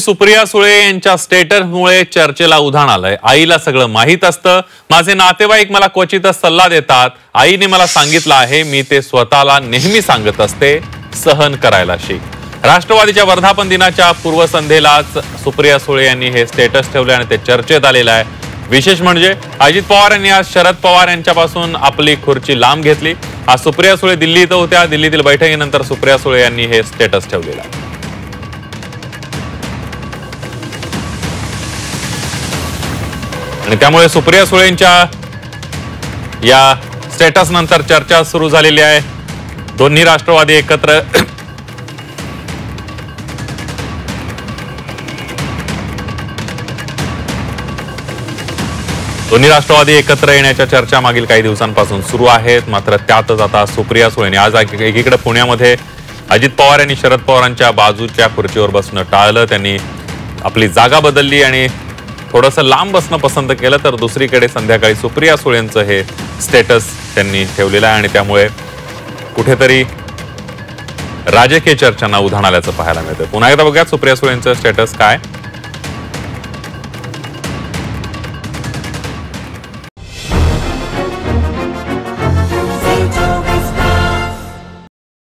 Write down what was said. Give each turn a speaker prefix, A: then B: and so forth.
A: सुप्रिया सुळे यांच्या स्टेटसमुळे चर्चेला उधाण आलंय। आईला सगळं माहित असतं। माझे नातेवाईक मला क्वचितच सल्ला देतात। आईने मला सांगितलं आहे, मी ते स्वतःला नेहमी सांगत असते, सहन करायला शिक। राष्ट्रवादीच्या वर्धापन दिनाच्या पूर्वसंध्येलाच सुप्रिया सुळे यांनी हे स्टेटस ठेवले आणि ते चर्चेत आलेलं आहे। विशेष म्हणजे अजित पवार यांनी आज शरद पवार यांच्यापासून आपली खुर्ची लांब घेतली। आज सुप्रिया सुळे दिल्लीत होत्या। दिल्लीतील बैठकीनंतर सुप्रिया सुळे यांनी हे स्टेटस ठेवलेलं आहे। आणि त्यामुळे सुप्रिया सुळेंच्या या स्टेटस नंतर चर्चा सुरू झालेली आहे। दोन्ही राष्ट्रवादी एकत्र येण्याच्या चर्चा मागील काही दिवसांपासून सुरू आहेत। मात्र त्यातच आता सुप्रिया सुळेंनी आज एकीकडे पुण्यामध्ये अजित पवार यांनी शरद पवारांच्या बाजूच्या खुर्चीवर बसणं टाळलं। त्यांनी आपली जागा बदलली आणि थोडंसं लांब बसणं पसंत केलं। तर दुसरीकडे संध्याकाळी सुप्रिया सुळेंचं हे स्टेटस त्यांनी ठेवलेलं आहे आणि त्यामुळे कुठेतरी राजकीय चर्चांना उधाण आल्याचं पाहायला मिळतं। पुन्हा एकदा बघूयात सुप्रिया सुळेंचं स्टेटस काय।